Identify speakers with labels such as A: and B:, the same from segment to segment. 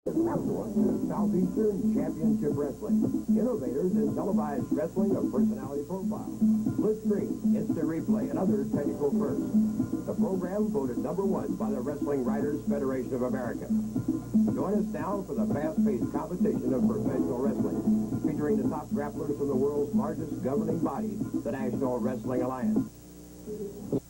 A: Southeastern Championship Wrestling. Innovators in televised wrestling of personality profile. Split screen, instant replay, and other technical firsts. The program voted #1 by the Wrestling Writers Federation of America. Join us now for the fast-paced competition of professional wrestling, featuring the top grapplers from the world's largest governing body, the National Wrestling Alliance.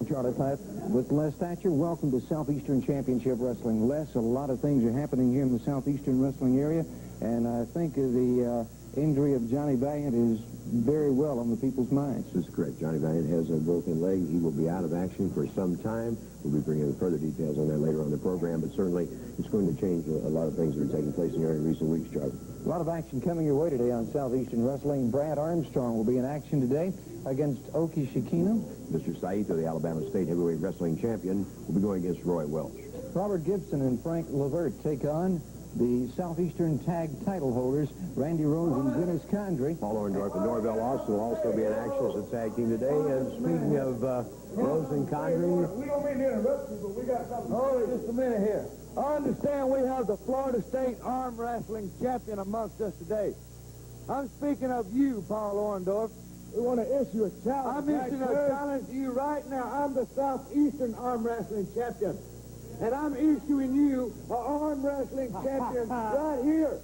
B: Charlie Platt with Les Thatcher. Welcome to Southeastern Championship Wrestling. Les, a lot of things are happening here in the Southeastern wrestling area, and I think the injury of Johnny Valiant is very well on the people's minds.
C: This is correct. Johnny Valiant has a broken leg. He will be out of action for some time. We'll be bringing further details on that later on in the program, but certainly it's going to change a lot of things that are taking place in here in recent weeks, Charlie.
B: A lot of action coming your way today on Southeastern Wrestling. Brad Armstrong will be in action today against Oki Shikina.
C: Mr. Saito, the Alabama State Heavyweight Wrestling Champion, will be going against Roy Welch.
B: Robert Gibson and Frank Levert take on the Southeastern Tag title holders, Randy Rose and Dennis Condrey.
C: Paul Orndorff and Norvell will also be in action as a tag team today. And speaking of Rose and Condrey...
D: We don't mean to interrupt you, but we got something...
E: Hold it just a minute here. I understand we have the Florida State arm wrestling champion amongst us today. I'm speaking of you, Paul Orndorff.
D: We want to issue a challenge.
E: I'm issuing a challenge to you right now. I'm the Southeastern arm wrestling champion. And I'm issuing you an arm wrestling champion right here.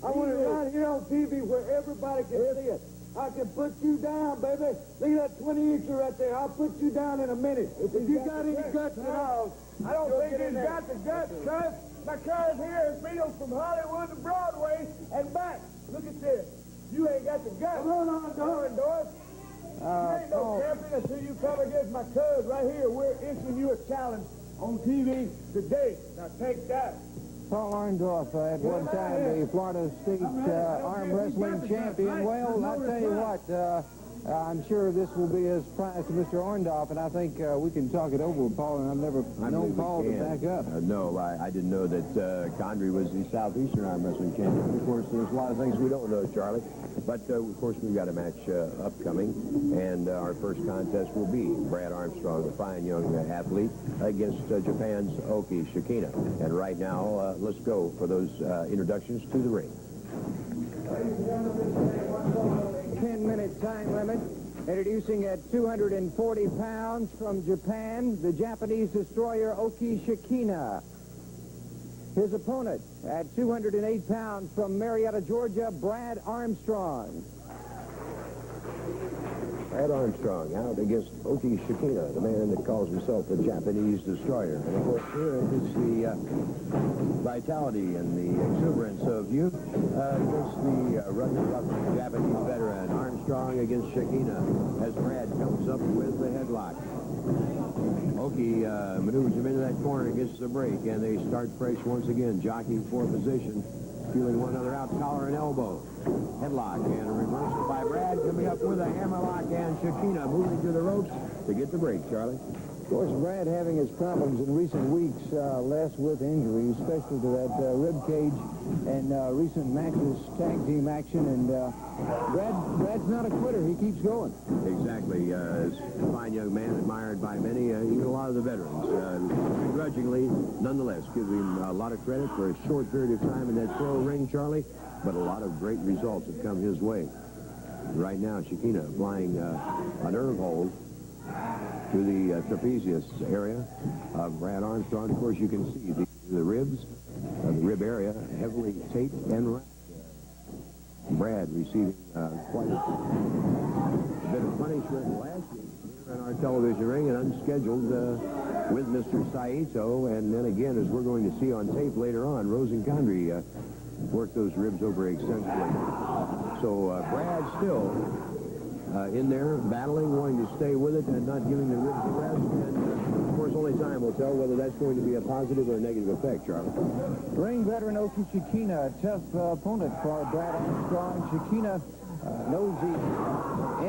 E: I want it right here on TV where everybody can see it. I can put you down, baby. Look at that 20-incher right there. I'll put you down in a minute. If you got any guts at all,
D: I don't think he's got the guts, cuz. My cuz here has beat him from Hollywood to Broadway and back. Look at this. You ain't got the guts.
E: Hold on,
D: Orndorff. You ain't no champion until you come against my cuz right here. We're issuing you a challenge on TV today. Now take that.
B: Paul Orndorff, at one time the Florida State arm wrestling champion. Well, I'll tell you what, I'm sure this will be a surprise to Mr. Orndorff, and I think we can talk it over with Paul, and I've never known Paul to back up.
C: No, I didn't know that Condrey was the Southeastern arm wrestling champion. Of course, there's a lot of things we don't know, Charlie. But, of course, we've got a match upcoming, and our first contest will be Brad Armstrong, a fine young athlete, against Japan's Oki Shikina. And right now, let's go for those introductions to the ring.
B: 10-minute time limit. Introducing at 240 pounds from Japan, the Japanese destroyer Oki Shikina. His opponent at 208 pounds from Marietta, Georgia, Brad Armstrong.
C: Brad Armstrong out against Oki Shikina, the man that calls himself the Japanese destroyer. And of course, here is the vitality and the exuberance of youth against the rugged, rough Japanese veteran. Armstrong against Shikina as Brad comes up with the headlock. Oki maneuvers him into that corner, gets the break, and they start fresh once again, jockeying for position, feeling one another out, collar and elbow. Headlock and a reversal by Brad, coming up with a hammerlock, and Shikina moving to the ropes to get the break, Charlie.
B: Of course, Brad having his problems in recent weeks, less with injuries, especially to that rib cage and recent matches, tag team action, and Brad's not a quitter. He keeps going.
C: Exactly. A fine young man, admired by many, even a lot of the veterans. Begrudgingly, nonetheless, give him a lot of credit for a short period of time in that pro ring, Charlie, but a lot of great results have come his way. Right now, Shikina applying a nerve hold to the trapezius area of Brad Armstrong. Of course, you can see the ribs, the rib area, heavily taped and wrapped. Brad receiving quite a bit of punishment last week here in our television ring and unscheduled with Mr. Saito. And then again, as we're going to see on tape later on, Rose and Condrey worked those ribs over extensively. So Brad still in there, battling, wanting to stay with it and not giving the ribs a rest. And, of course, only time will tell whether that's going to be a positive or a negative effect, Charlie.
B: Ring veteran Oki Shikina, a tough opponent for Brad Armstrong. Shikina knows the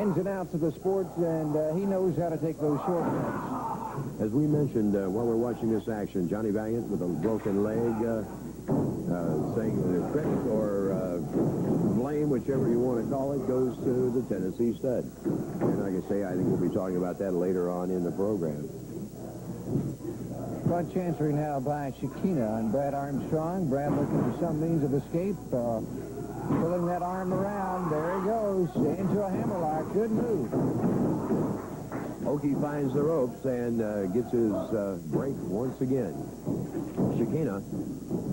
B: ins and outs of the sport, and he knows how to take those shortcuts.
C: As we mentioned while we're watching this action, Johnny Valiant with a broken leg, saying the credit or blame, whichever you want to call it, goes to the Tennessee stud. And like I say, I think we'll be talking about that later on in the program.
B: Front chancery now by Shikina and Brad Armstrong. Brad looking for some means of escape. Pulling that arm around. There he goes. Into a hammerlock. Good move.
C: Okie finds the ropes and gets his break once again. Shikina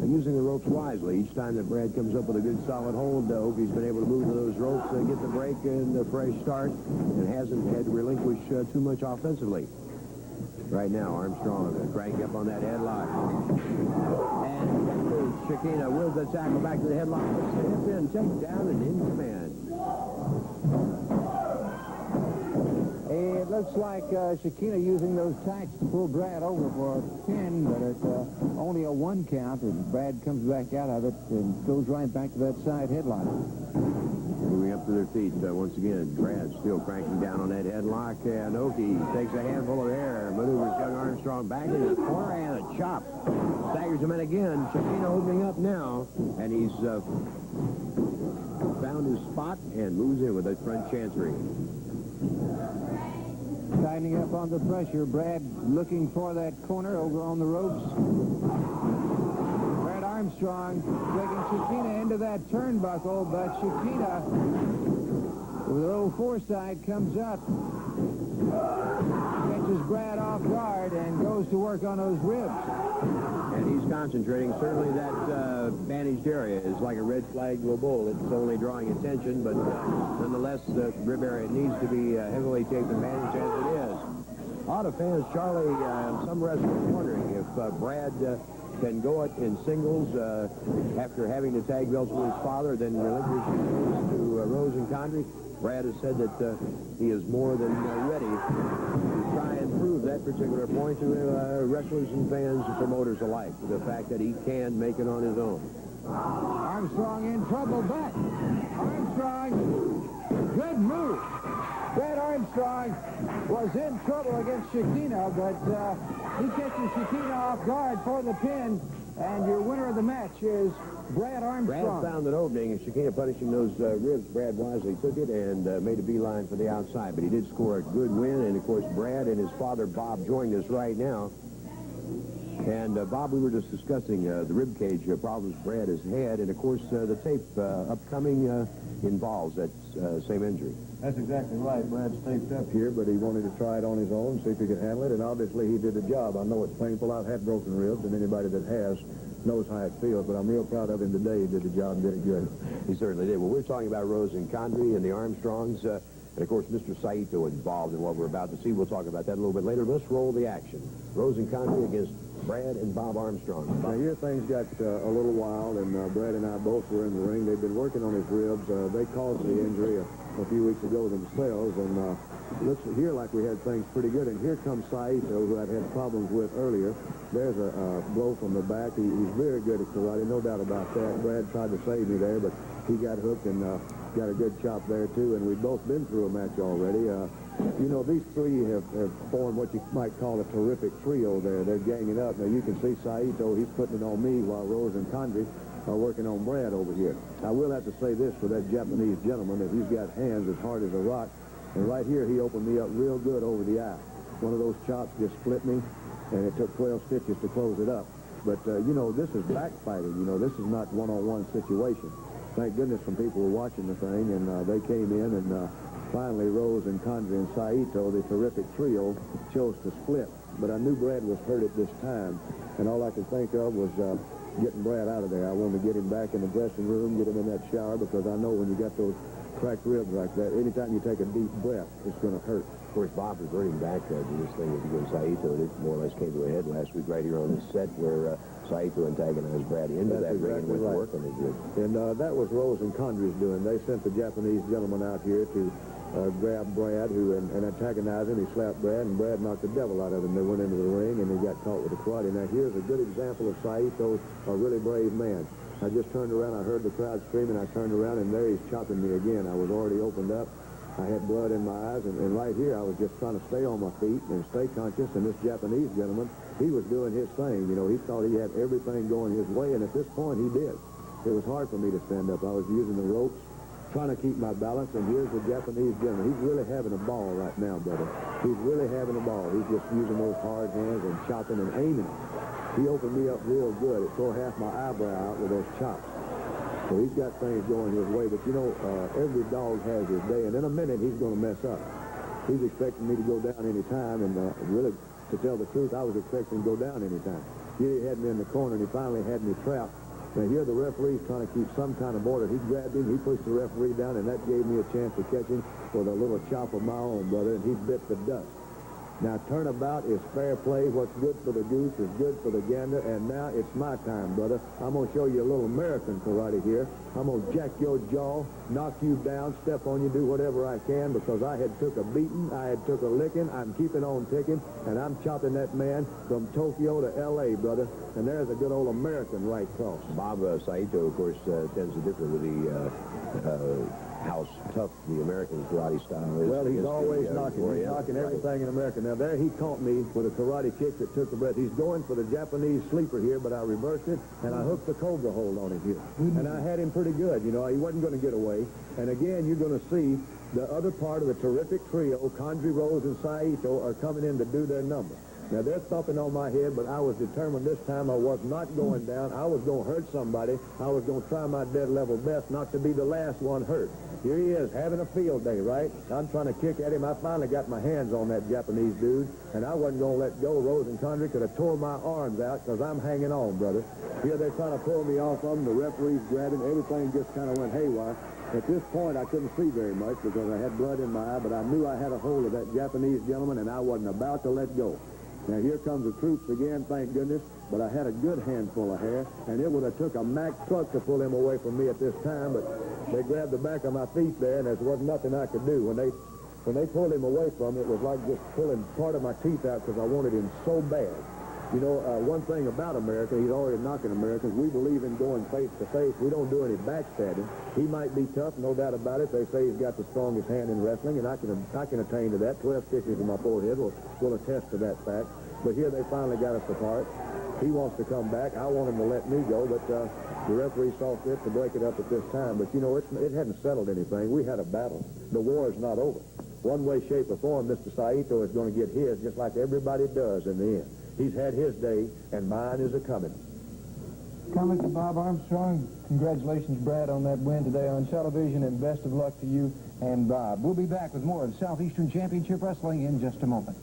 C: using the ropes wisely. Each time that Brad comes up with a good solid hold, Okie's been able to move to those ropes and get the break and a fresh start and hasn't had to relinquish too much offensively. Right now, Armstrong cranking up on that headlock. And Shikina with the tackle back to the headlock. Step in, take down, and in command.
B: It looks like Shikina using those tacks to pull Brad over for a pin, but it's only a 1 count, and Brad comes back out of it and goes right back to that side headlock.
C: Moving up to their feet once again. Brad still cranking down on that headlock, and Okie takes a handful of air, maneuvers young Armstrong back in his corner, and a chop. Staggers him in again. Shikina opening up now, and he's found his spot and moves in with that front chancery.
B: Tightening up on the pressure. Brad looking for that corner over on the ropes. Brad Armstrong taking Shikina into that turnbuckle, but Shikina, with a little foresight, comes up, catches Brad off guard, and goes to work on those ribs.
C: And he's concentrating. Certainly that bandaged area is like a red flag to a bull. It's only drawing attention, but nonetheless, the rib area needs to be heavily taped and bandaged as it is. A lot of fans, Charlie, some wrestlers wondering if Brad can go it in singles after having the tag belts with his father, then relinquish those to Rose and Condrey. Brad has said that he is more than ready to try and prove that particular point to wrestlers and fans and promoters alike. The fact that he can make it on his own.
B: Armstrong in trouble, but Armstrong, good move. Brad Armstrong was in trouble against Shikina, but he catches Shikina off guard for the pin, and your winner of the match is Brad Armstrong.
C: Brad found an opening, and Shikina punishing those ribs. Brad wisely took it and made a beeline for the outside, but he did score a good win, and of course Brad and his father Bob joined us right now. And Bob, we were just discussing the rib cage problems Brad has had, and of course the tape upcoming involves that same injury.
E: That's exactly right. Brad's taped up here, but he wanted to try it on his own, see if he could handle it, and obviously he did the job. I know it's painful. I've had broken ribs, and anybody that has knows how it feels, but I'm real proud of him today. He did the job and did it good.
C: He certainly did. Well, we're talking about Rose and Condrey and the Armstrongs, and of course Mr. Saito involved in what we're about to see. We'll talk about that a little bit later. Let's roll the action. Rose and Condrey against Brad and Bob Armstrong.
E: Now, here things got a little wild, and Brad and I both were in the ring. They've been working on his ribs. They caused the injury a few weeks ago themselves, and looks here like we had things pretty good. And here comes Saito, who I'd had problems with earlier. There's a blow from the back. He's very good at karate, no doubt about that. Brad tried to save me there, but he got hooked and got a good chop there, too. And we've both been through a match already. You know, these three have formed what you might call a terrific trio there. They're ganging up. Now, you can see Saito, he's putting it on me while Rose and Condrey are working on Brad over here. I will have to say this for that Japanese gentleman, that he's got hands as hard as a rock. And right here, he opened me up real good over the eye. One of those chops just split me, and it took 12 stitches to close it up. But, you know, this is backfighting. You know, this is not one-on-one situation. Thank goodness some people were watching the thing, and they came in, and finally Rose and Condrey and Saito, the terrific trio, chose to split. But I knew Brad was hurt at this time, and all I could think of was getting Brad out of there. I wanted to get him back in the dressing room, get him in that shower, because I know when you got those cracked ribs like that, anytime you take a deep breath, it's going to hurt.
C: Of course, Bob reverting back to this thing against Saito. It more or less came to a head last week right here on this set where Saito antagonized Brad into that ring and went to work on his ribs.
E: And that was Rose and Condrey's doing. They sent the Japanese gentleman out here to grab Brad and antagonize him. He slapped Brad, and Brad knocked the devil out of him. They went into the ring, and he got caught with the karate. Now, here's a good example of Saito, a really brave man. I just turned around. I heard the crowd screaming. I turned around, and there he's chopping me again. I was already opened up. I had blood in my eyes, and right here, I was just trying to stay on my feet and stay conscious, and this Japanese gentleman, he was doing his thing. You know, he thought he had everything going his way, and at this point, he did. It was hard for me to stand up. I was using the ropes,
C: trying to keep my balance, and here's the Japanese gentleman. He's really having a ball right now, brother. He's really having a ball. He's just using those hard hands and chopping and aiming. He opened me up real good. It tore half my eyebrow out with those chops. So he's got things going his way. But, you know, every dog has his day, and in a minute he's going to mess up. He's expecting me to go down any time, and really, to tell the truth, I was expecting to go down any time. Here he had me in the corner, and he finally had me trapped. Now, here the referee's trying to keep some kind of order. He grabbed him, he pushed the referee down, and that gave me a chance to catch him with a little chop of my own, brother, and he bit the dust. Now, turnabout is fair play. What's good for the goose is good for the gander, and now it's my time, brother. I'm going to show you a little American karate here. I'm going to jack your jaw, knock you down, step on you, do whatever I can, because I had took a beating, I had took a licking, I'm keeping on ticking, and I'm chopping that man from Tokyo to L.A., brother. And there's a good old American right cross.
F: Bob Saito, of course, tends to differ with the how tough the American karate style is.
C: Well, he's always knocking. He's knocking everything in America. Now, there he caught me with a karate kick that took the breath. He's going for the Japanese sleeper here, but I reversed it, and I hooked the cobra hold on him here. And I had him pretty good. You know, he wasn't going to get away. And again, you're going to see the other part of the terrific trio, Condrey, Rose, and Saito, are coming in to do their number. Now, they're thumping on my head, but I was determined this time I was not going down. I was going to hurt somebody. I was going to try my dead level best not to be the last one hurt. Here he is, having a field day, right? I'm trying to kick at him. I finally got my hands on that Japanese dude, and I wasn't going to let go. Rose and Condrey could have tore my arms out because I'm hanging on, brother. Here they're trying to pull me off of them. The referee's grabbing. Everything just kind of went haywire. At this point, I couldn't see very much because I had blood in my eye, but I knew I had a hold of that Japanese gentleman, and I wasn't about to let go. Now, here comes the troops again, thank goodness, but I had a good handful of hair, and it would have took a Mack truck to pull him away from me at this time, but they grabbed the back of my feet there, and there wasn't nothing I could do. When they pulled him away from me, it was like just pulling part of my teeth out because I wanted him so bad. You know, one thing about America, he's already knocking Americans, we believe in going face to face. We don't do any backstabbing. He might be tough, no doubt about it. They say he's got the strongest hand in wrestling, and I can attain to that. 12 stitches in my forehead will attest to that fact. But here they finally got us apart. He wants to come back. I want him to let me go, but the referee saw fit to break it up at this time. But, you know, it hadn't settled anything. We had a battle. The war is not over. One way, shape, or form, Mr. Saito is going to get his, just like everybody does in the end. He's had his day, and mine is a-coming.
B: Comment to Bob Armstrong. Congratulations, Brad, on that win today on television, and best of luck to you and Bob. We'll be back with more of Southeastern Championship Wrestling in just a moment.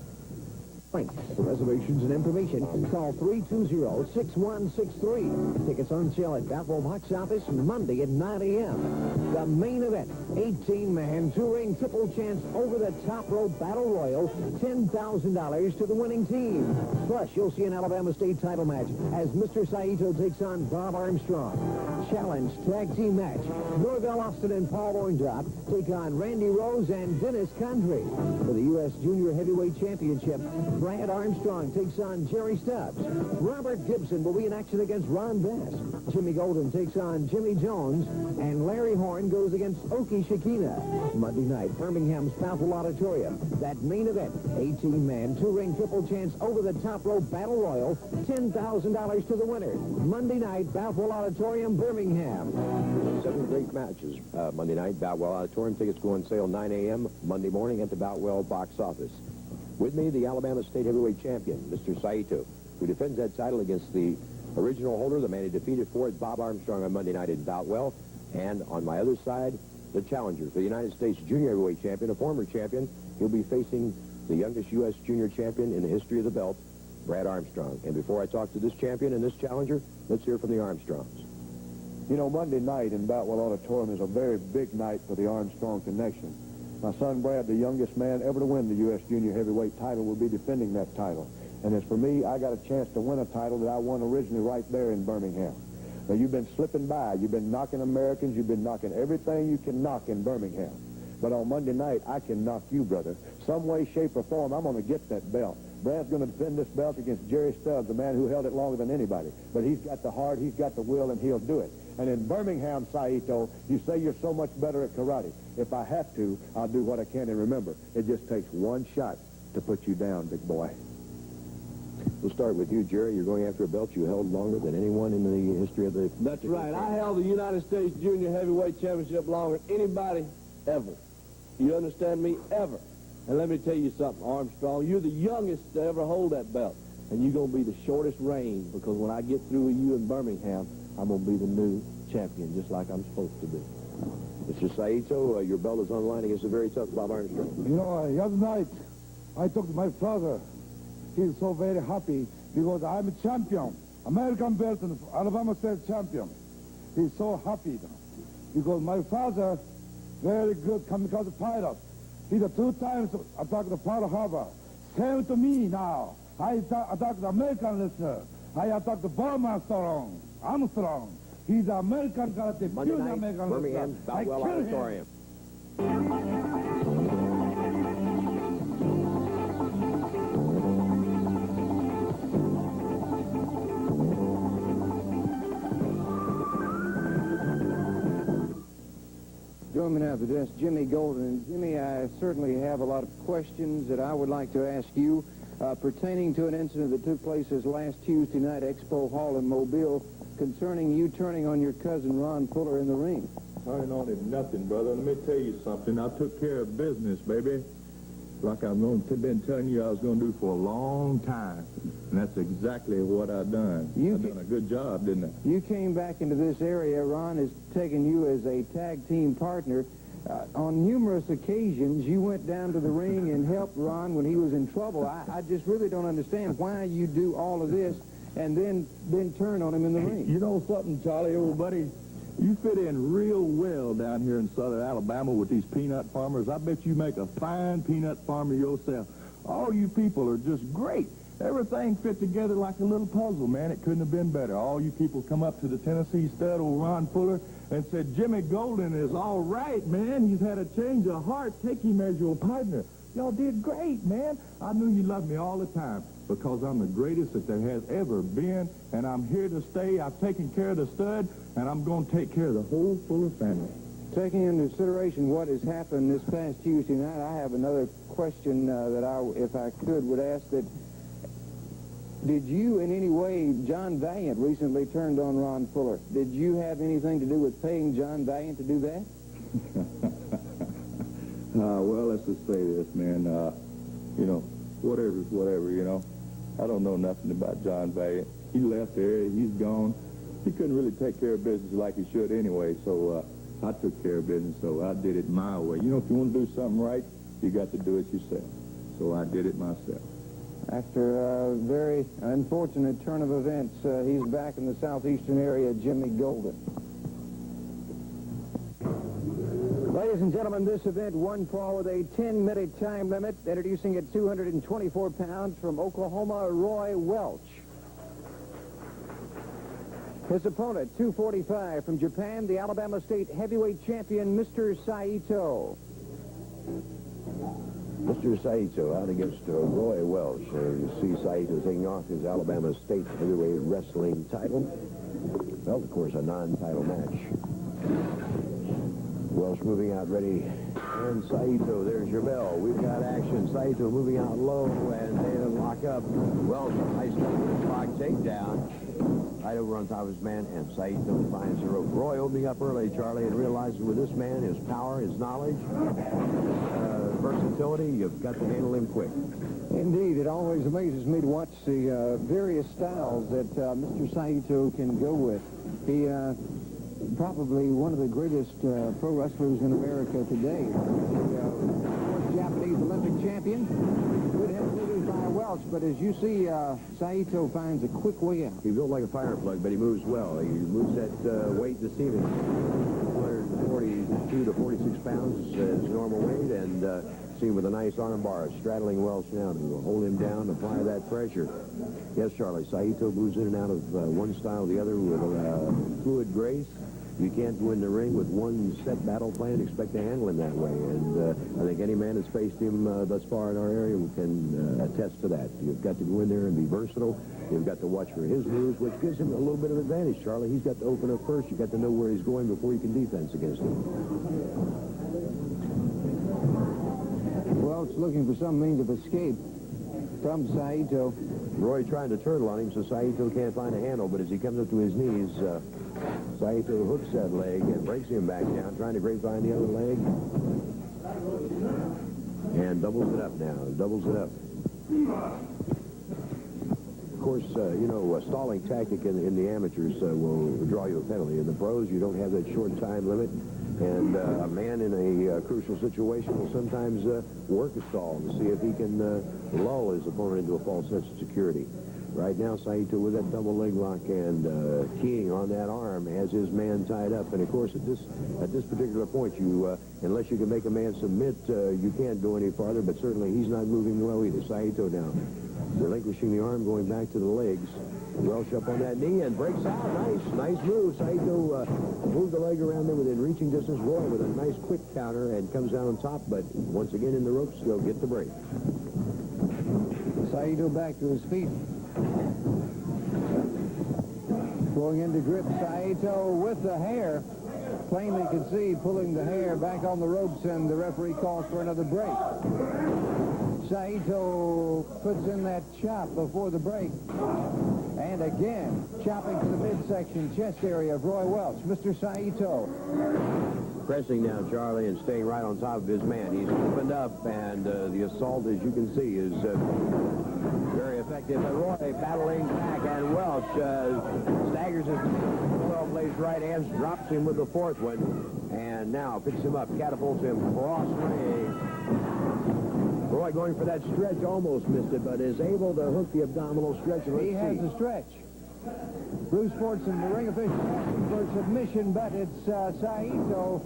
F: For reservations and information, call 320-6163. Tickets on sale at Bethel Box Office Monday at 9 a.m. The main event, 18-man, two-ring triple chance over-the-top rope battle royal, $10,000 to the winning team. Plus, you'll see an Alabama state title match as Mr. Saito takes on Bob Armstrong. Challenge tag team match, Norvell Austin and Paul Orndorff take on Randy Rose and Dennis Condrey. For the U.S. Junior Heavyweight Championship, Brad Armstrong takes on Jerry Stubbs. Robert Gibson will be in action against Ron Bass. Jimmy Golden takes on Jimmy Jones. And Larry Horn goes against Oki Shikina. Monday night, Birmingham's Powerful Auditorium. That main event, 18-man, two-ring triple chance over-the-top rope battle royal, $10,000 to the winner. Monday night, Powerful Auditorium, Birmingham. 7 great matches Monday night. Boutwell Auditorium tickets go on sale 9 a.m. Monday morning at the Boutwell box office. With me, the Alabama State Heavyweight Champion, Mr. Saito, who defends that title against the original holder, the man he defeated for it, Bob Armstrong, on Monday night in Boutwell. And on my other side, the challenger for the United States Junior Heavyweight Champion, a former champion. He'll be facing the youngest U.S. junior champion in the history of the belt, Brad Armstrong. And before I talk to this champion and this challenger, let's hear from the Armstrongs.
C: You know, Monday night in Boutwell Auditorium is a very big night for the Armstrong connection. My son Brad, the youngest man ever to win the U.S. Junior Heavyweight title, will be defending that title. And as for me, I got a chance to win a title that I won originally right there in Birmingham. Now, you've been slipping by. You've been knocking Americans. You've been knocking everything you can knock in Birmingham. But on Monday night, I can knock you, brother. Some way, shape, or form, I'm going to get that belt. Brad's going to defend this belt against Jerry Stubbs, the man who held it longer than anybody. But he's got the heart, he's got the will, and he'll do it. And in Birmingham, Saito, you say you're so much better at karate. If I have to, I'll do what I can. And remember, it just takes one shot to put you down, big boy. We'll start with you, Jerry. You're going after a belt you held longer than anyone in the history of the...
G: That's right. I held the United States Junior Heavyweight Championship longer than anybody ever. You understand me? Ever. And let me tell you something, Armstrong. You're the youngest to ever hold that belt. And you're going to be the shortest reign, because when I get through with you in Birmingham, I'm going to be the new champion, just like I'm supposed to be.
C: Mr. Saito, your belt is on the line against a very tough Bob Armstrong.
E: You know, the other night, I talked to my father. He's so very happy because I'm a champion. American belt and Alabama State champion. He's so happy because my father, very good kamikaze pilot. He's 2 times attacked the Pearl Harbor. Same to me now. I attacked the American wrestler. I attacked the Burma Armstrong. He's an American karate,
C: Monday
E: pure
C: night,
E: American
C: Birmingham,
E: wrestler. I
C: Boutwell
E: kill him.
C: Auditorium.
B: Join me now at the desk, Jimmy Golden. And Jimmy, I certainly have a lot of questions that I would like to ask you pertaining to an incident that took place this last Tuesday night at Expo Hall in Mobile concerning you turning on your cousin Ron Fuller in the ring.
H: Turning on him nothing, brother. Let me tell you something. I took care of business, baby. Like I've been telling you I was going to do for a long time. And that's exactly what I've done. I've done a good job, didn't I?
B: You came back into this area. Ron has taken you as a tag team partner. On numerous occasions, you went down to the ring and helped Ron when he was in trouble. I just really don't understand why you do all of this and then turn on him in the ring.
H: You know something, Charlie, old buddy? You fit in real well down here in southern Alabama with these peanut farmers. I bet you make a fine peanut farmer yourself. All you people are just great. Everything fit together like a little puzzle, man. It couldn't have been better. All you people come up to the Tennessee stud, old Ron Fuller, and said, Jimmy Golden is all right, man. He's had a change of heart. Take him as your partner. Y'all did great, man. I knew you loved me all the time because I'm the greatest that there has ever been, and I'm here to stay. I've taken care of the stud, and I'm going to take care of the whole Fuller family.
B: Taking into consideration what has happened this past Tuesday night, I have another question that I, if I could, would ask that, did you in any way, John Valiant recently turned on Ron Fuller. Did you have anything to do with paying John Valiant to do that?
H: Well, let's just say this, man. You know, whatever's whatever, you know. I don't know nothing about John Valiant. He left the area. He's gone. He couldn't really take care of business like he should anyway, so I took care of business, so I did it my way. You know, if you want to do something right, you got to do it yourself. So I did it myself.
B: After a very unfortunate turn of events, he's back in the southeastern area, Jimmy Golden. Ladies and gentlemen, this event won for with a 10-minute time limit. Introducing at 224 pounds from Oklahoma, Roy Welch. His opponent, 245 from Japan, the Alabama State Heavyweight Champion, Mr. Saito.
C: Mr. Saito out against Roy Welch. You see Saito taking off his Alabama State Heavyweight Wrestling title. Well, of course, a non-title match. Welch moving out ready. And Saito, there's your bell. We've got action. Saito moving out low, and they lock up. Welch, nice block takedown. Right over on top of his man, and Saito finds the rope. Roy opening up early, Charlie, and realizing with this man, his power, his knowledge, versatility, you've got to handle him quick.
B: Indeed, it always amazes me to watch the various styles that Mr. Saito can go with. He probably one of the greatest pro wrestlers in America today. The Japanese Olympic champion. Good head moving by Welch, but as you see, Saito finds a quick way out.
C: He built like a fire plug, but he moves well. He moves that weight this evening. 242 to 46 pounds is his normal weight, and seen with a nice arm bar straddling Welch now to hold him down, apply that pressure. Yes, Charlie, Saito moves in and out of one style or the other with fluid grace. You can't go in the ring with one set battle plan and expect to handle him that way. And I think any man that's faced him thus far in our area can attest to that. You've got to go in there and be versatile. You've got to watch for his moves, which gives him a little bit of advantage, Charlie. He's got to open up first. You've got to know where he's going before you can defense against him.
B: Welch looking for some means of escape. from Saito.
C: Roy trying to turtle on him, so Saito can't find a handle, but as he comes up to his knees, Saito hooks that leg and breaks him back down, trying to grapevine the other leg. And doubles it up now, doubles it up. Of course, you know, a stalling tactic in the amateurs will draw you a penalty. In the pros, you don't have that short time limit, and a man in a crucial situation will sometimes work a stall to see if he can lull his opponent into a false sense of security. Right now, Saito with that double leg lock and keying on that arm has his man tied up. And of course, at this particular point, you unless you can make a man submit, you can't go any farther. But certainly, he's not moving well either. Saito now relinquishing the arm, going back to the legs. Welch up on that knee and breaks out. Nice move. Saito moved the leg around there within reaching distance. Roy with a nice quick counter and comes down on top. But once again in the ropes, he'll get the break.
B: Saito back to his feet. Going into grip, Saito with the hair. Plainly can see pulling the hair back on the ropes, and the referee calls for another break. Saito puts in that chop before the break. And again, chopping to the midsection chest area of Roy Welch. Mr. Saito.
C: Pressing now, Charlie, and staying right on top of his man. He's opened up, and the assault, as you can see, is very effective. But Roy battling back, and Welch staggers his 12-blade right hands, drops him with the fourth one, and now picks him up, catapults him cross ring. Roy going for that stretch, almost missed it, but is able to hook the abdominal stretch.
B: He has a stretch. Bruce Fortson, the ring official, asking for submission, but it's Saito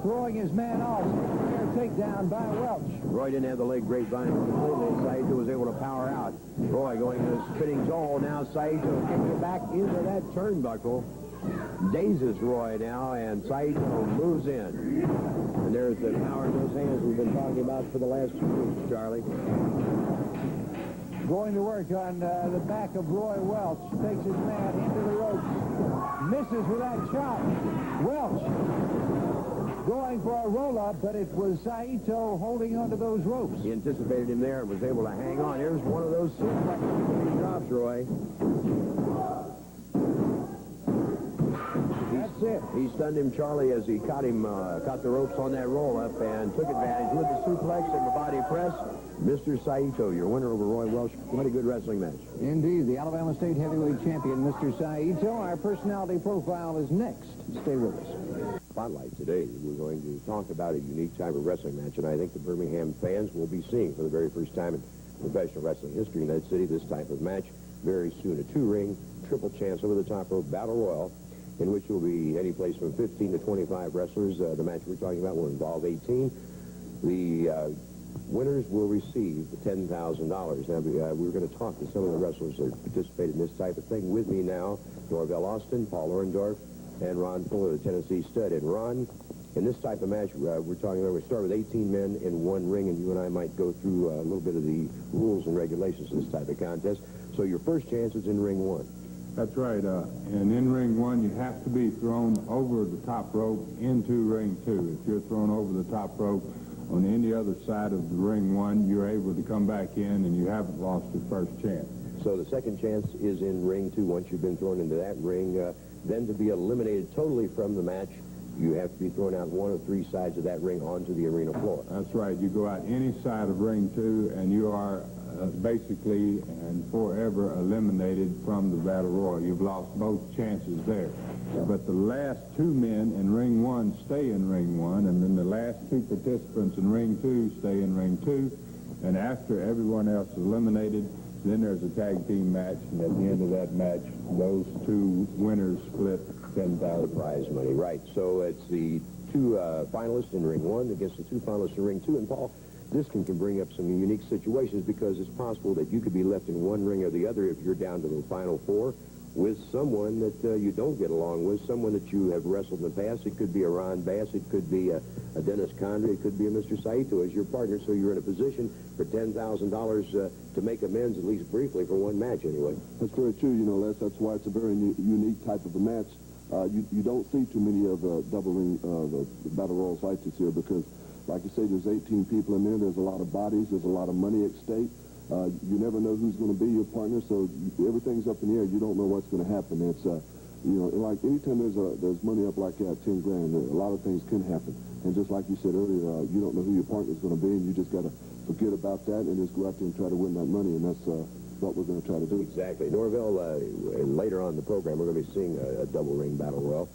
B: throwing his man off. Fair takedown by Welch.
C: Roy didn't have the leg grapevine completely. Saito was able to power out. Roy going to the spinning jaw. Now Saito kicking it back into that turnbuckle. Dazes Roy now, and Saito moves in. And there's the power in those hands we've been talking about for the last 2 weeks, Charlie.
B: Going to work on the back of Roy Welch. Takes his man into the ropes. Misses with that chop. Welch going for a roll-up, but it was Saito holding onto those ropes.
C: He anticipated him there and was able to hang on. Here's one of those suplexes he drops, Roy.
B: That's it.
C: He stunned him, Charlie, as he caught the ropes on that roll-up and took advantage with the suplex and the body press. Mr. Saito, your winner over Roy Welch. What a good wrestling match.
B: Indeed, the Alabama State Heavyweight Champion, Mr. Saito. Our personality profile is next. Stay with us.
C: Spotlight today, we're going to talk about a unique type of wrestling match, and I think the Birmingham fans will be seeing for the very first time in professional wrestling history in that city this type of match very soon. A 2-ring, triple chance over the top rope battle royal, in which will be any place from 15 to 25 wrestlers. The match we're talking about will involve 18. The winners will receive $10,000. Now, we're going to talk to some of the wrestlers that participate in this type of thing. With me now, Norvell Austin, Paul Orndorff, and Ron Fuller, the Tennessee stud. And Ron, in this type of match, we're talking about, we start with 18 men in one ring, and you and I might go through a little bit of the rules and regulations of this type of contest. So your first chance is in ring one.
I: That's right. And in ring one, you have to be thrown over the top rope into ring two. If you're thrown over the top rope on any other side of the ring one, you're able to come back in, and you haven't lost your first chance.
C: So the second chance is in ring two. Once you've been thrown into that ring, then to be eliminated totally from the match, you have to be thrown out one of 3 sides of that ring onto the arena floor.
I: That's right. You go out any side of ring two, and you are basically and forever eliminated from the battle royal. You've lost both chances there. But the last 2 men in ring one stay in ring one, and then the last 2 participants in ring two stay in ring two. And after everyone else is eliminated, then there's a tag team match, and at the end of that match, those 2 winners split $10,000
C: prize money. Right. So it's the 2 finalists in ring one against the 2 finalists in ring two. And Paul, this can bring up some unique situations, because it's possible that you could be left in one ring or the other if you're down to the final 4 with someone that you don't get along with, someone that you have wrestled in the past. It could be a Ron Bass, it could be a Dennis Condrey, it could be a Mr. Saito as your partner. So you're in a position for $10,000 to make amends, at least briefly, for one match anyway.
J: That's very true, you know, Les. That's why it's a very unique type of a match. You don't see too many of the double ring, the battle royals like this here, because like you say, there's 18 people in there. There's a lot of bodies. There's a lot of money at stake. You never know who's going to be your partner, so everything's up in the air. You don't know what's going to happen. It's, you know, like anytime there's money up like that, 10 grand, a lot of things can happen. And just like you said earlier, you don't know who your partner's going to be, and you just got to forget about that and just go out there and try to win that money, and that's what we're going to try to do.
C: Exactly. Norvell, later on in the program, we're going to be seeing a double ring battle royal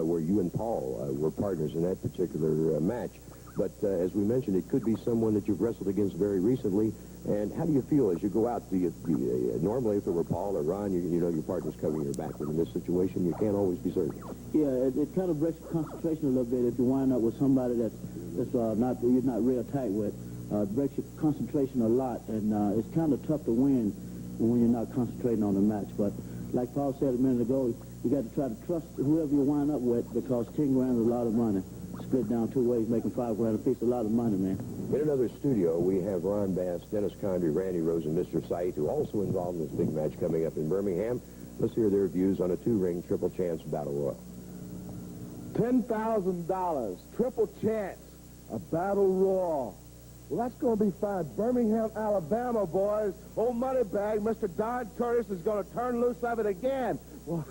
C: where you and Paul were partners in that particular match. But as we mentioned, it could be someone that you've wrestled against very recently. And how do you feel as you go out? Normally, if it were Paul or Ron, you know your partner's covering your back. But in this situation, you can't always be certain.
K: Yeah, it kind of breaks your concentration a little bit if you wind up with somebody that's you're not real tight with. It breaks your concentration a lot, and it's kind of tough to win when you're not concentrating on the match. But like Paul said a minute ago, you got to try to trust whoever you wind up with, because 10 grand is a lot of money. Split down 2 ways, making 5 grand a piece, a lot of money, man.
C: In another studio, we have Ron Bass, Dennis Condrey, Randy Rose, and Mr. Saito, also involved in this big match coming up in Birmingham. Let's hear their views on a 2-ring triple chance battle royal.
D: $10,000, triple chance, a battle royal. Well, that's going to be fun. Birmingham, Alabama, boys. Old money bag, Mr. Don Curtis is going to turn loose of it again. Well,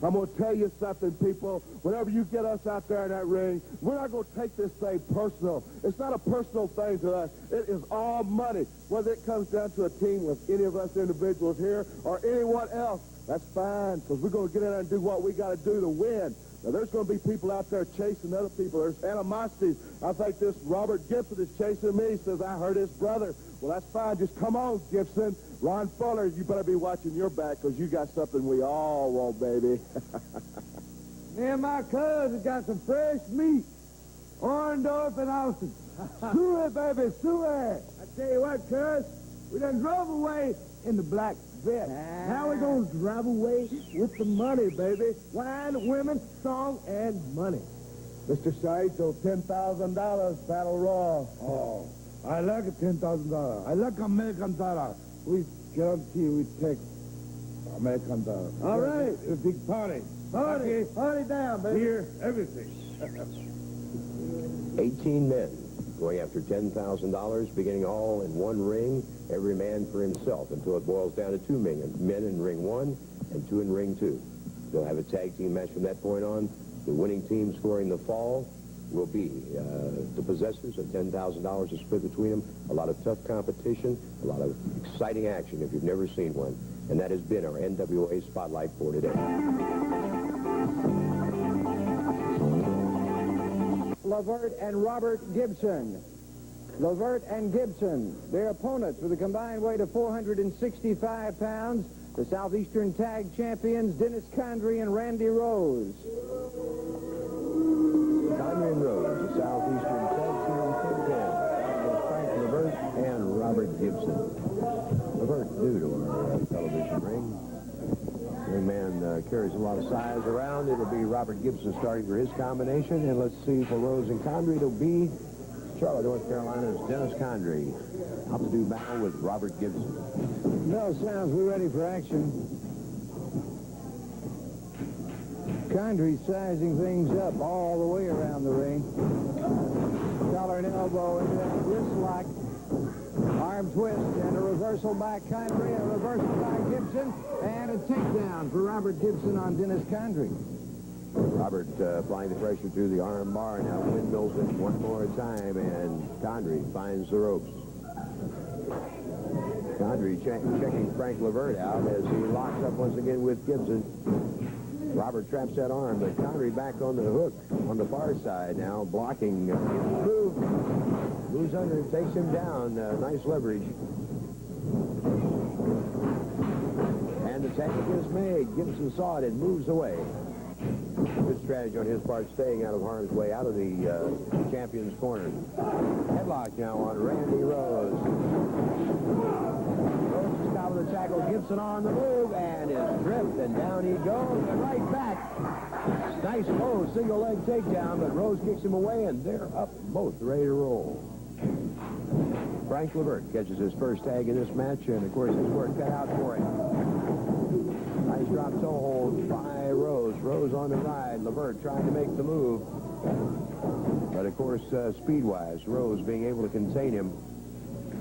D: I'm going to tell you something, people. Whenever you get us out there in that ring, we're not going to take this thing personal. It's not a personal thing to us. It is all money. Whether it comes down to a team with any of us individuals here or anyone else, that's fine, because we're going to get in there and do what we got to do to win. Now, there's going to be people out there chasing other people. There's animosities. I think this Robert Gibson is chasing me. He says, I hurt his brother. Well, that's fine. Just come on, Gibson. Ron Fuller, you better be watching your back, because you got something we all want, baby.
E: Me and my cousin got some fresh meat. Orndorff and Austin. Sue it, baby, sue it. I tell you what, cuz, we done drove away in the black vet. Now we're going to drive away with the money, baby. Wine, women, song, and money.
D: Mr. Saito, $10,000 battle royal.
E: Oh, I like a $10,000. I like American dollar.
D: We guarantee we take American dollar.
E: All right.
D: It's a big party.
E: Party, party down, baby.
D: Here, everything.
C: 18 men going after $10,000, beginning all in one ring, every man for himself, until it boils down to 2 men in ring 1 and 2 in ring 2. They'll have a tag team match from that point on. The winning team scoring the fall will be the possessors of $10,000 to split between them. A lot of tough competition, a lot of exciting action if you've never seen one. And that has been our NWA Spotlight for today.
B: Levert and Robert Gibson. Levert and Gibson, their opponents with a combined weight of 465 pounds, the Southeastern Tag Champions, Dennis Condrey and Randy Rose.
C: Condrey and Rose, the Southeastern Tag Champions, Frank Levert and Robert Gibson. Levert, new to our television ring. Young man carries a lot of size around. It'll be Robert Gibson starting for his combination. And let's see, for Rose and Condrey, it'll be Charlotte, North Carolina's Dennis Condrey. How to do battle with Robert Gibson.
B: No, sounds we're ready for action. Condrey sizing things up all the way around the ring. Collar and elbow into that wrist lock. Arm twist and a reversal by Condrey, a reversal by Gibson, and a takedown for Robert Gibson on Dennis Condrey.
C: Robert applying the pressure to the arm bar, now windmills it one more time, and Condrey finds the ropes. Condrey checking Frank Levert out as he locks up once again with Gibson. Robert traps that arm, but Condrey back on the hook on the far side now, blocking. Moves under and takes him down. Nice leverage. And the tag is made. Gibson saw it and moves away. Good strategy on his part, staying out of harm's way, out of the champion's corner. Headlock now on Randy Rose. Rose is top of the tackle. Gibson on the move and is tripped, and down he goes and right back. Nice low single leg takedown, but Rose kicks him away, and they're up both ready to roll. Frank Levert catches his first tag in this match, and of course his work cut out for him. Nice drop toe hold by Rose. Rose on the ride. Levert trying to make the move. But of course, speed-wise, Rose being able to contain him.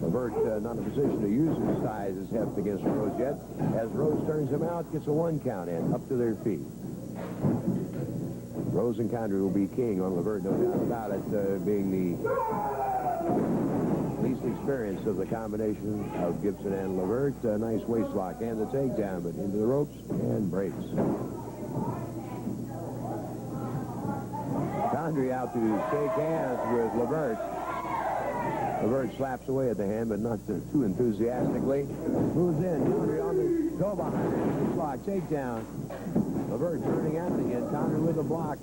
C: Levert not in a position to use his size as heft against Rose yet. As Rose turns him out, gets a 1 count in, up to their feet. Rose and Condrey will be king on Levert, no doubt about it, being the least experienced of the combination of Gibson and Levert. A nice waist lock and the takedown, but into the ropes and breaks. Condrey out to shake hands with Levert. Levert slaps away at the hand, but not too enthusiastically. Moves in. Condrey on the go behind. Waist lock, takedown. Levert turning out again. Condrey with a block.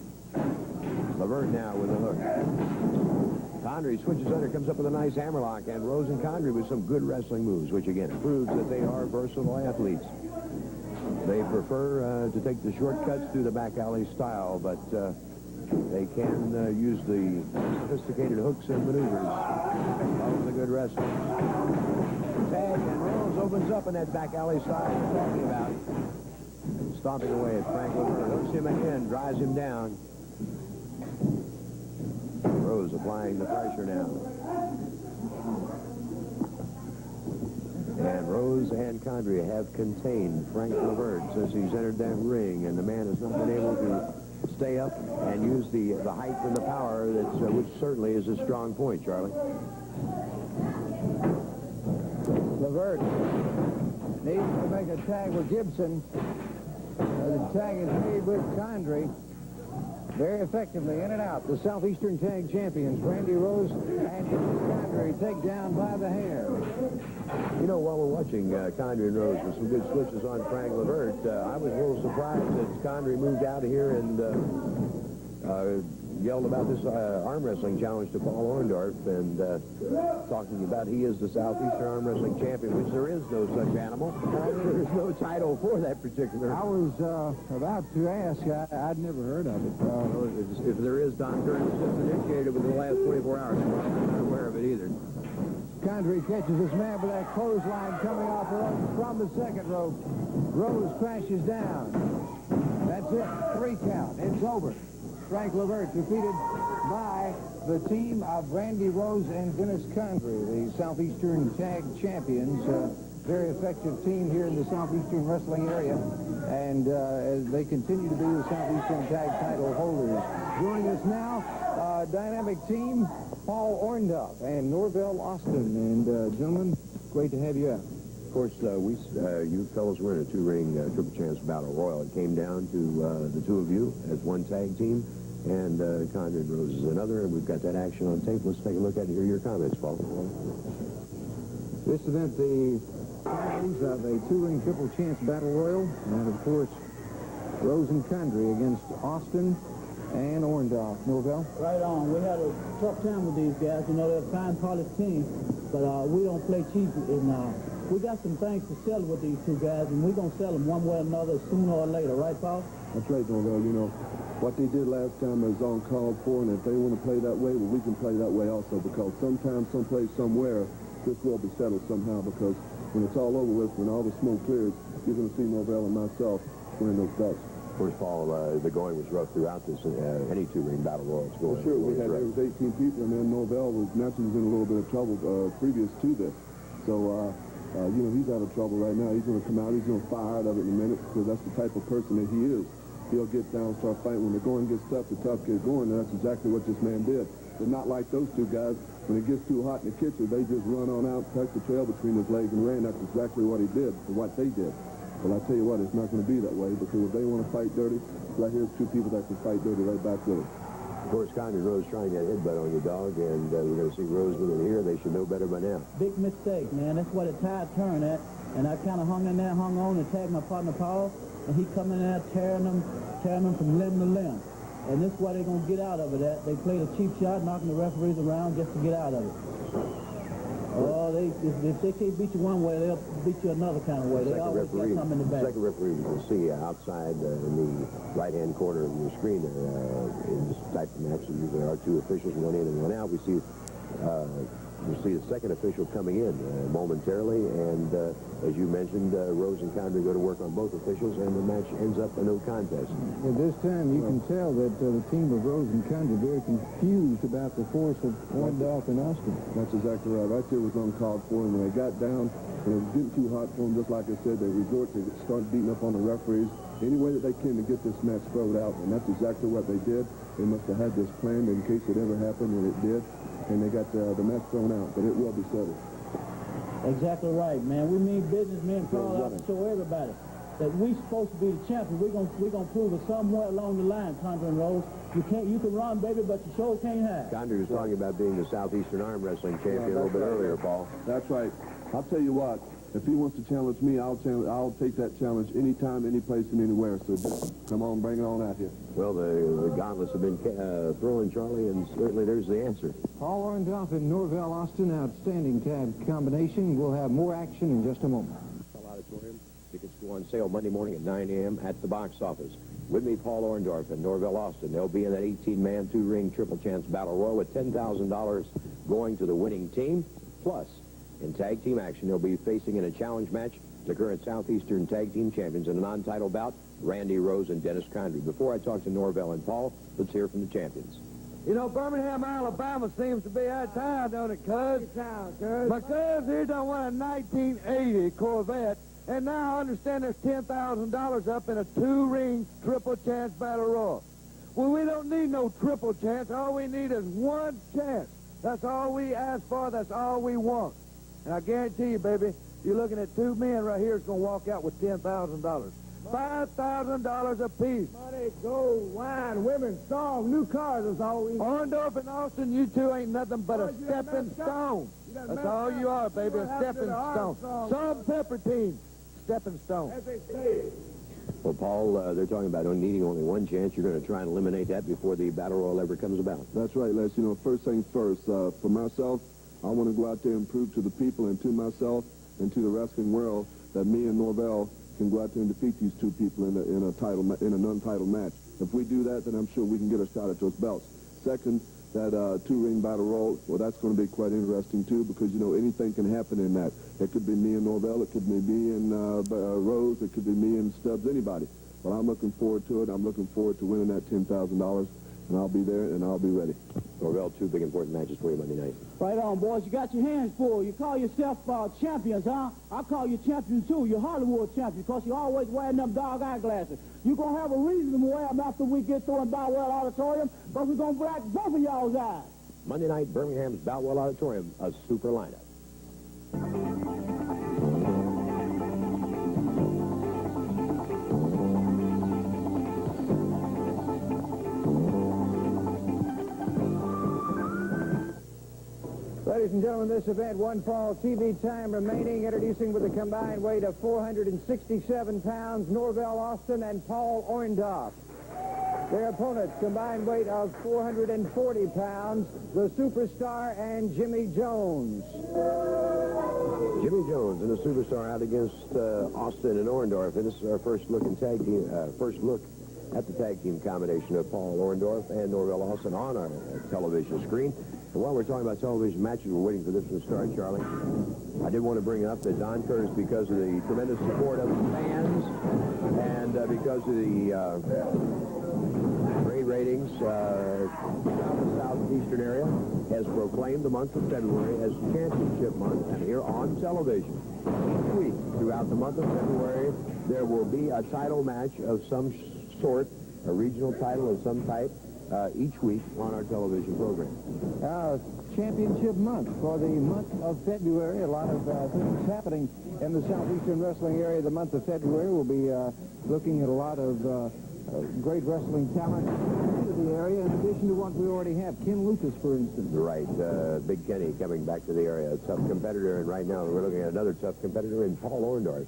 C: Levert now with a hook. Condrey switches under, comes up with a nice hammerlock, and Rose and Condrey with some good wrestling moves, which again proves that they are versatile athletes. They prefer to take the shortcuts through the back alley style, but they can use the sophisticated hooks and maneuvers. All the good wrestlers. Tag, and Rose opens up in that back alley style we're talking about. Stomping away at Frank Levert. Hooks him again, drives him down. Rose applying the pressure now. And Rose and Condrey have contained Frank Levert since he's entered that ring, and the man has not been able to stay up and use the height and the power, which certainly is a strong point, Charlie.
B: Levert needs to make a tag with Gibson. The tag is made with Condrey. Very effectively, in and out. The Southeastern Tag Champions, Randy Rose and Condrey, take down by the hair.
C: You know, while we're watching Condrey and Rose with some good switches on Frank Levert, I was a little surprised that Condrey moved out of here and yelled about this arm wrestling challenge to Paul Orndorff, and talking about he is the Southeastern Arm Wrestling Champion, which there is no such animal. There's no title for that particular.
B: I was about to ask. I'd never heard of it.
C: If there is, Don Curran was just initiated within the last 24 hours. I'm not aware of it either.
B: Condrey catches his man with that clothesline coming off from the second rope. Rose crashes down. That's it. 3 count. It's over. Frank Levert defeated by the team of Randy Rose and Dennis Condrey, the Southeastern Tag Champions. Very effective team here in the Southeastern wrestling area, and as they continue to be the Southeastern Tag title holders. Joining us now, dynamic team, Paul Orndorff and Norvell Austin. And gentlemen, great to have you out.
C: Of course, you fellows were in a 2-ring Triple Chance Battle Royal. It came down to the two of you as one tag team, and Condrey and Rose is another, and we've got that action on tape. Let's take a look at it. Hear your comments, Paul.
B: This event, the finals of a 2-ring Triple Chance Battle Royal, and of course, Rose and Condrey against Austin and Orndorff. Norvell?
K: Right on. We had a tough time with these guys. You know, they're a fine, polished team, but we don't play cheap. And we got some things to sell with these two guys, and we're going to sell them one way or another sooner or later. Right, Paul?
J: That's right, Norvell. You know, what they did last time is uncalled for, and if they want to play that way, well, we can play that way also, because sometimes, someplace, somewhere, this will be settled somehow, because when it's all over with, when all the smoke clears, you're going to see Norvell and myself wearing those belts.
C: Of course, Paul, the going was rough throughout this. Any 2-ring Battle Royal is going.
J: Well, sure, there was 18 people, and then Norvell was naturally in a little bit of trouble previous to this. So, you know, he's out of trouble right now. He's going to come out. He's going to fire out of it in a minute, because that's the type of person that he is. He'll get down and start fighting. When the going gets tough, the tough gets going, and that's exactly what this man did. But not like those two guys. When it gets too hot in the kitchen, they just run on out, tuck the trail between his legs, and ran. That's exactly what he did, or what they did. Well, I tell you what, it's not going to be that way, because if they want to fight dirty, right here's 2 people that can fight dirty right back with it.
C: Of course, Condrey Rose trying that headbutt on your dog, and we're going to see Rose with it here. They should know better by now.
K: Big mistake, man. That's what the tide turned at. And I kind of hung in there, hung on, and tagged my partner Paul, and he come in there tearing them from limb to limb. And this is why they're going to get out of it at. They played a cheap shot, knocking the referees around just to get out of it. Oh, if they can't beat you one way, they'll beat you another kind of way. They always got something in the back.
C: Second referee, you can see outside in the right-hand corner of your screen there. In this type of match, usually there are 2 officials, one in and one out. We see We'll see the second official coming in momentarily, and as you mentioned, Rose and Condrey go to work on both officials, and the match ends up a no contest.
B: At this time, you can tell that the team of Rose and Condrey are very confused about the force of Orndorff and Austin.
J: That's exactly right. Right there was uncalled for, and when they got down, and it was getting too hot for them, just like I said, they resort to start beating up on the referees any way that they can to get this match thrown out, and that's exactly what they did. They must have had this planned in case it ever happened, and it did, and they got the match thrown out, but it will be settled.
K: Exactly right, man. We mean business, men call out to show everybody that we supposed to be the champion. We're gonna prove it somewhere along the line, Condrey and Rose. You can run, baby, but you sure can't hide.
C: Condrey was talking about being the Southeastern Arm Wrestling champion a little bit earlier, Paul.
J: That's right. I'll tell you what, if he wants to challenge me, I'll take that challenge anytime, any place, and anywhere. So just come on, bring it on out here.
C: Well, the gauntlets have been thrown, Charlie, and certainly there's the answer.
B: Paul Orndorff and Norvell Austin, outstanding tag combination. We'll have more action in just a moment.
C: Auditorium. Tickets go on sale Monday morning at 9 a.m. at the box office. With me, Paul Orndorff and Norvell Austin. They'll be in that 18-man, two-ring triple chance battle royal with $10,000 going to the winning team. Plus, in tag team action, they'll be facing in a challenge match the current Southeastern Tag Team Champions in a non-title bout, Randy Rose and Dennis Condrey. Before I talk to Norvell and Paul, let's hear from the champions.
E: You know, Birmingham, Alabama seems to be out of town, don't it, cuz? My cuz here done won a 1980 Corvette, and now I understand there's $10,000 up in a two-ring triple chance battle royal. Well, we don't need no triple chance. All we need is one chance. That's all we ask for. That's all we want. And I guarantee you, baby, you're looking at two men right here that's going to walk out with $10,000. $5,000 apiece. Money, gold, wine, women, song, new cars is all we need. Orndorff and Austin, you two ain't nothing but a stepping stone. That's all you are, baby, a stepping stone. Salt and pepper team, stepping stone. As they say.
C: Well, Paul, they're talking about needing only one chance. You're going to try and eliminate that before the battle royal ever comes about.
J: That's right, Les. You know, first things first, for myself, I want to go out there and prove to the people and to myself and to the wrestling world that me and Norvell can go out there and defeat these two people in a non-title match. If we do that, then I'm sure we can get a shot at those belts. Second, that two-ring battle royal, well, that's going to be quite interesting, too, because, you know, anything can happen in that. It could be me and Norvell, it could be me and Rose, it could be me and Stubbs, anybody. But I'm looking forward to it. I'm looking forward to winning that $10,000, and I'll be there, and I'll be ready.
C: Norvell, two big important matches for you Monday night.
K: Right on, boys. You got your hands full. You call yourself champions, huh? I call you champions, too. You're Hollywood champions, because you're always wearing them dog eyeglasses. You're going to have a reason to wear them after we get through in Boutwell Auditorium, but we're going to black both of y'all's eyes.
C: Monday night, Birmingham's Boutwell Auditorium, a super lineup.
B: Ladies and gentlemen, this event, one fall TV time remaining, introducing with a combined weight of 467 pounds, Norvell Austin and Paul Orndorff. Their opponents, combined weight of 440 pounds, the Superstar and Jimmy Jones.
C: Jimmy Jones and the Superstar out against Austin and Orndorff. And this is our first look at the tag team combination of Paul Orndorff and Norvell Austin on our television screen. And while we're talking about television matches, we're waiting for this one to start, Charlie. I did want to bring up that Don Curtis, because of the tremendous support of the fans and because of the great ratings in the southeastern area, has proclaimed the month of February as Championship Month, and here on television. Each week throughout the month of February, there will be a title match of some sort, a regional title of some type, each week on our television program.
B: Championship month for the month of February. A lot of things happening in the Southeastern wrestling area. The month of February, we'll be looking at a lot of great wrestling talent into the area, in addition to what we already have. Ken Lucas, for instance.
C: Right. Big Kenny coming back to the area. A tough competitor, and right now we're looking at another tough competitor in Paul Orndorff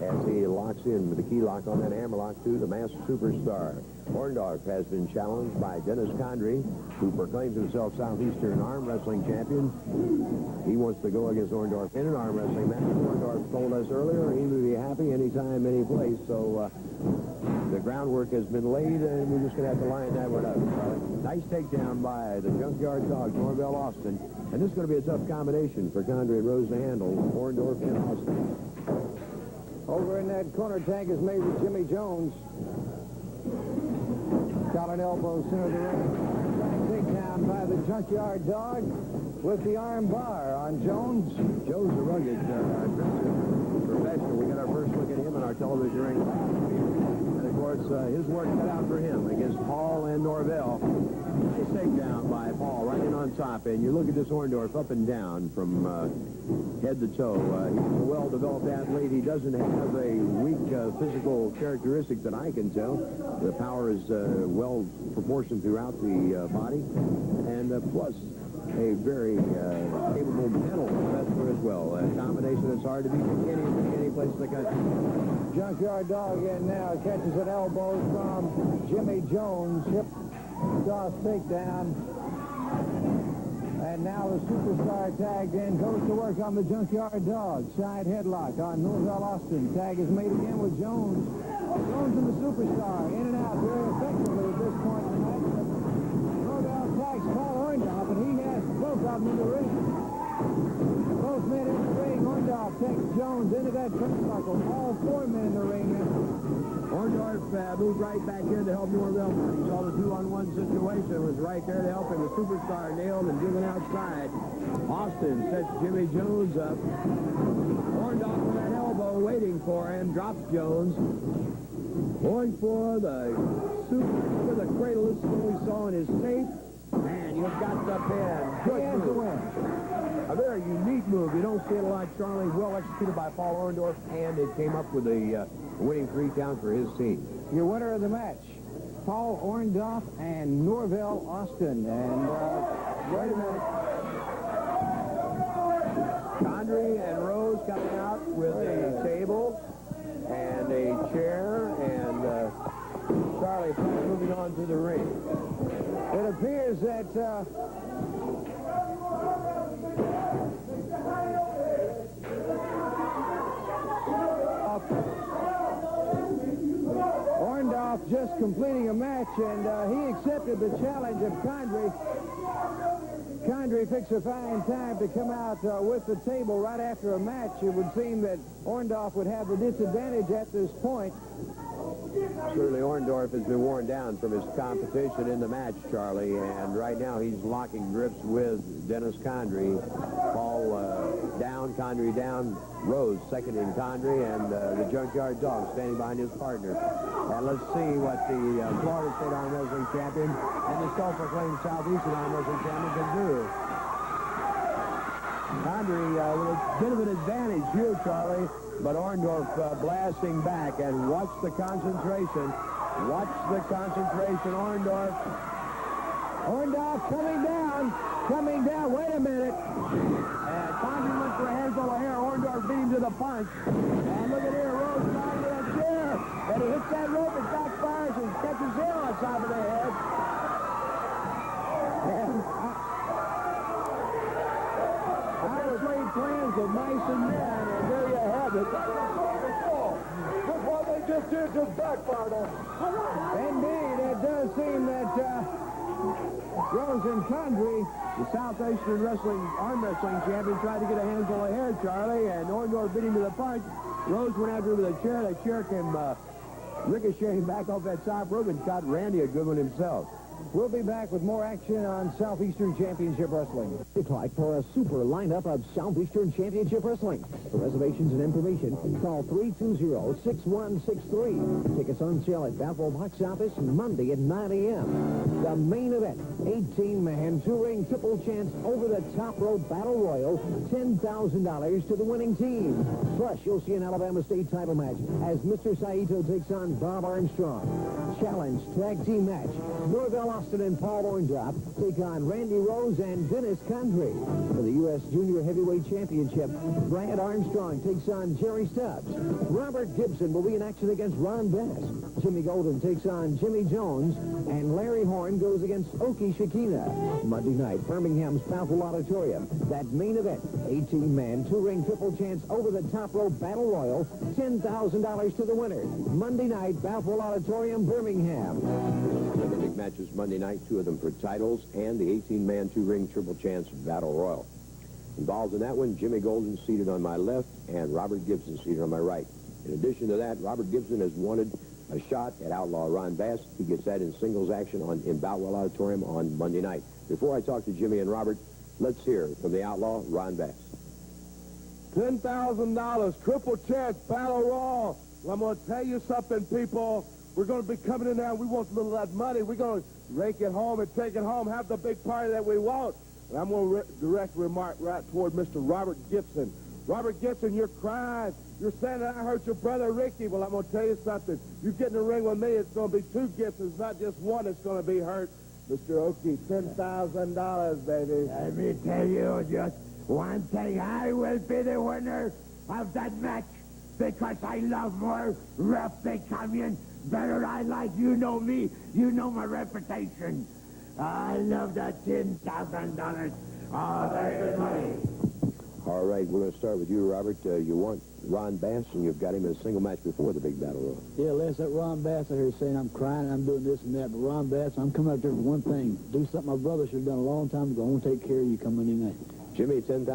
C: as he locks in with the key lock on that hammerlock to the masked Superstar. Orndorff has been challenged by Dennis Condrey, who proclaims himself Southeastern Arm Wrestling Champion. He wants to go against Orndorff in an arm wrestling match. Orndorff told us earlier he would be happy anytime, any place, so the groundwork has been laid, and we're just going to have to line that one up. Nice takedown by the Junkyard Dog, Norvell Austin. And this is going to be a tough combination for Condrey and Rose to handle, Orndorff and Austin.
B: Over in that corner tag is made with Jimmy Jones. Got an elbow center of the ring. Takedown by the Junkyard Dog with the arm bar on Jones.
C: Joe's a rugged, aggressive professional. We got our first look at him on our television ring. And, of course, his work cut out for him against Paul and Norvell. Nice takedown by Paul right in on top. And you look at this Orndorff up and down from head to toe. He's a well-developed athlete. He doesn't have a weak physical characteristic that I can tell. The power is well proportioned throughout the body. And plus, a very capable mental wrestler as well. A combination that's hard to beat any place in the country.
B: Junkyard Dog in now, catches an elbow from Jimmy Jones. Hip toss takedown. And now the Superstar tagged in, goes to work on the Junkyard Dog. Side headlock on Norvell Austin. Tag is made again with Jones. Jones and the Superstar in and out very effectively at this point in the match. Norvell tags Paul Orndorff, and he has both of them in the ring. Both men in the ring. Orndorff takes Jones into that turnbuckle. All four men in the ring now.
C: Orndorff moved right back in to help Norvell. He saw the 2-on-1 situation, was right there to help him. The Superstar nailed and driven outside. Austin sets Jimmy Jones up. Orndorff with that elbow waiting for him, drops Jones. Going for the super, the cradle. This is what we saw in his tape. Man, you've got the pin. Good move. A very unique move. You don't see it a lot, Charlie. Well executed by Paul Orndorff, and it came up with a winning 3 count for his team.
B: Your winner of the match, Paul Orndorff and Norvell Austin. And wait a minute.
C: Condrey and Rose coming out with a table and a chair, and Charlie Platt moving on to the ring.
B: It appears that Orndorff just completing a match, and he accepted the challenge of Condrey. Condrey fixed a fine time to come out with the table right after a match. It would seem that Orndorff would have the disadvantage at this point.
C: Certainly Orndorff has been worn down from his competition in the match, Charlie, and right now he's locking grips with Dennis Condrey. Paul down, Condrey down, Rose seconding Condrey, and the Junkyard Dog standing behind his partner. And let's see what the Florida State Arm Wrestling Champion and the self-proclaimed Southeastern Arm Wrestling Champion can do. Condrey with a bit of an advantage here, Charlie, but Orndorff blasting back, and watch the concentration. Watch the concentration, Orndorff.
B: Orndorff coming down. Wait a minute.
C: And Condrey went for a handful of hair. Orndorff beat him to the punch. And look at here, Rose trying to that chair. And he hits that rope, it backfires and catches him on top of the head. And laid plans of mice and men, and there you have it.
E: Look what they just did, just backfired on them.
B: Indeed, it does seem that Rose and Condrey,
C: the Southeastern Arm Wrestling Champion, tried to get a handful of hair, Charlie, and Orndorff beat him to the punch. Rose went after him with a chair. The chair came ricocheting back off that top rope and caught Randy a good one himself.
B: We'll be back with more action on Southeastern Championship Wrestling.
F: It's like for a super lineup of Southeastern Championship Wrestling. For reservations and information, call 320-6163. Tickets on sale at Bethel Box Office Monday at 9 a.m. The main event, 18-man, 2-ring triple chance over-the-top rope battle royal, $10,000 to the winning team. Plus, you'll see an Alabama State title match as Mr. Saito takes on Bob Armstrong. Challenge tag team match. Norvell Austin and Paul Orndorff take on Randy Rose and Dennis Condrey. For the U.S. Junior Heavyweight Championship, Brad Armstrong takes on Jerry Stubbs. Robert Gibson will be in action against Ron Bass. Jimmy Golden takes on Jimmy Jones, and Larry Horn goes against Okie Shikina. Shikina. Monday night, Birmingham's Southwell Auditorium. That main event, 18-man, two-ring triple chance over the top rope battle royal, $10,000 to the winner. Monday night, Southwell Auditorium, Birmingham.
C: The big matches Monday night, two of them for titles, and the 18-man two-ring triple chance battle royal. Involved in that one, Jimmy Golden seated on my left and Robert Gibson seated on my right. In addition to that, Robert Gibson has wanted a shot at Outlaw Ron Bass. He gets that in singles action in Boutwell Auditorium on Monday night. Before I talk to Jimmy and Robert, let's hear from the Outlaw, Ron Bass.
D: $10,000, triple chance, battle royal. Well, I'm going to tell you something, people. We're going to be coming in there, and we want a little of that money. We're going to rake it home and take it home, have the big party that we want. And I'm going to direct remark right toward Mr. Robert Gibson. Robert Gibson, you're crying. You're saying that I hurt your brother Ricky. Well, I'm going to tell you something. You get in the ring with me, it's going to be two Gibsons, not just one that's going to be hurt. Mr. Okie, $10,000, baby.
E: Let me tell you just one thing. I will be the winner of that match because I love more rough becoming. Better I like. You know me. You know my reputation. I love that $10,000. Oh, that's good money.
C: All right, we're going to start with you, Robert. You want Ron Bass, and you've got him in a single match before the big battle royal.
K: Yeah, Les, that Ron Bass out here saying I'm crying, I'm doing this and that, but Ron Bass, I'm coming out there for one thing. Do something my brother should have done a long time ago. I want to take care of you come Monday night.
C: Jimmy, $10,000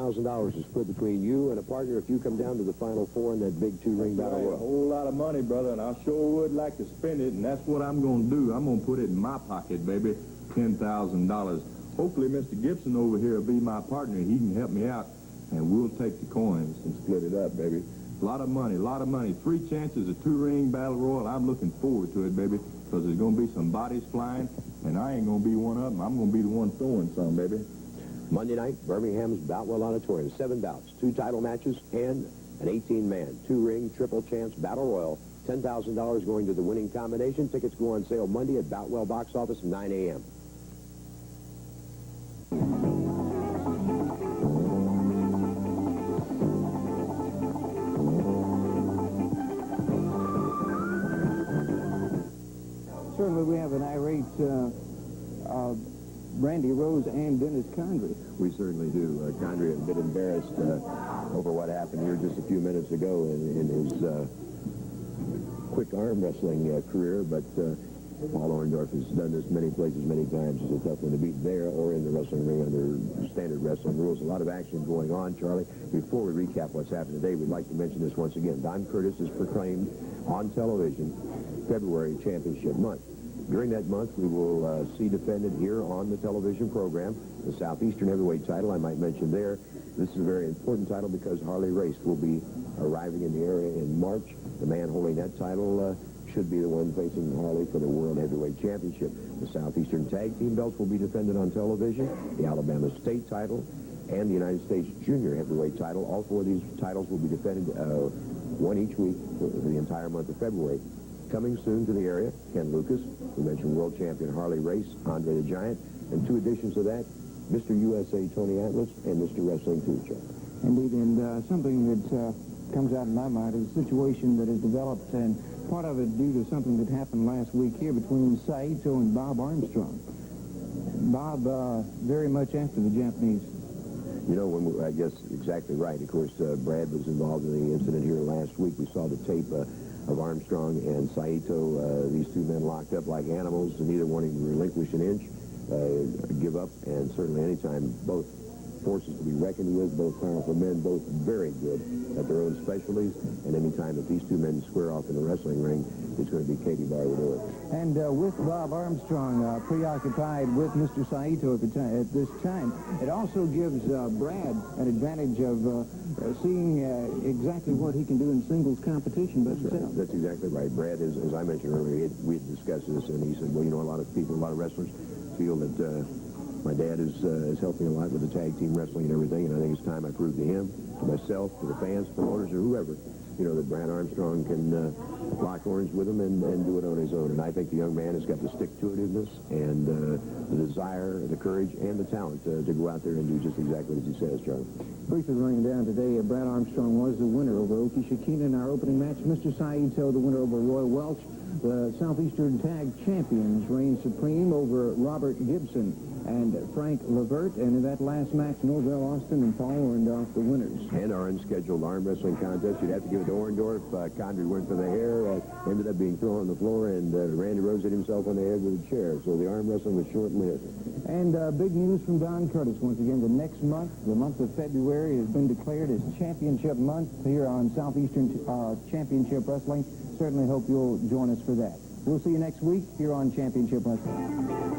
C: is split between you and a partner if you come down to the final four in that big two-ring battle
H: A
C: royal.
H: whole lot of money, brother, and I sure would like to spend it, and that's what I'm going to do. I'm going to put it in my pocket, baby, $10,000. Hopefully Mr. Gibson over here will be my partner. He can help me out, and we'll take the coins and split it up, baby. A lot of money, a lot of money. 3 chances, a two-ring battle royal. I'm looking forward to it, baby, because there's going to be some bodies flying, and I ain't going to be one of them. I'm going to be the one throwing some, baby.
C: Monday night, Birmingham's Boutwell Auditorium. 7 bouts, 2 title matches, and an 18-man, two-ring, triple chance battle royal. $10,000 going to the winning combination. Tickets go on sale Monday at Boutwell box office, 9 a.m.
B: Certainly we have an irate Randy Rose and Dennis Condrey.
C: We certainly do. Condrey a bit embarrassed over what happened here just a few minutes ago in his quick arm wrestling career, but Paul Orndorff has done this many places, many times. It's a tough one to beat there or in the wrestling ring under standard wrestling rules. A lot of action going on, Charlie. Before we recap what's happened today, we'd like to mention this once again. Don Curtis is proclaimed on television February Championship Month. During that month, we will see defended here on the television program the Southeastern Heavyweight title. I might mention there, this is a very important title because Harley Race will be arriving in the area in March. The man holding that title should be the one facing Harley for the World Heavyweight Championship. The Southeastern Tag Team belts will be defended on television, the Alabama State title, and the United States Junior Heavyweight title. All 4 of these titles will be defended one each week for the entire month of February. Coming soon to the area, Ken Lucas, who mentioned world champion Harley Race, Andre the Giant, and 2 additions to that, Mr. USA Tony Atlas and Mr. Wrestling 2, Chuck.
B: Indeed, and something that comes out in my mind is a situation that has developed, and part of it due to something that happened last week here between Saito and Bob Armstrong. Bob very much after the Japanese.
C: You know, I guess exactly right. Of course, Brad was involved in the incident here last week. We saw the tape of Armstrong and Saito, these 2 men locked up like animals, neither wanting to relinquish an inch, give up, and certainly anytime both forces to be reckoned with, both powerful men, both very good at their own specialties, and any time that these 2 men square off in a wrestling ring, it's going to be Katie Bar to do it.
B: And with Bob Armstrong preoccupied with Mr. Saito at this time, it also gives Brad an advantage of seeing exactly what he can do in singles competition by himself.
C: That's exactly right. Brad, as I mentioned earlier, we had discussed this, and he said, well, you know, a lot of people, a lot of wrestlers feel that my dad is helping a lot with the tag team wrestling and everything, and I think it's time I prove to him, to myself, to the fans, promoters, or whoever, you know, that Brad Armstrong can lock horns with him and do it on his own. And I think the young man has got the stick-to-itiveness and the desire, the courage, and the talent to go out there and do just exactly as he says, Charlie.
B: Briefly running down today, Brad Armstrong was the winner over Okie Shikina in our opening match. Mr. Saito, the winner over Roy Welch. The Southeastern Tag Champions reigned supreme over Robert Gibson and Frank Levert, and in that last match, Norvell, Austin, and Paul Orndorff the winners.
C: And our unscheduled arm wrestling contest, you'd have to give it to Orndorff. Condrey went for the hair, ended up being thrown on the floor, and Randy Rose hit himself on the head with a chair. So the arm wrestling was short-lived.
B: And big news from Don Curtis. Once again, the next month, the month of February, has been declared as Championship Month here on Southeastern Championship Wrestling. Certainly hope you'll join us for that. We'll see you next week here on Championship Wrestling.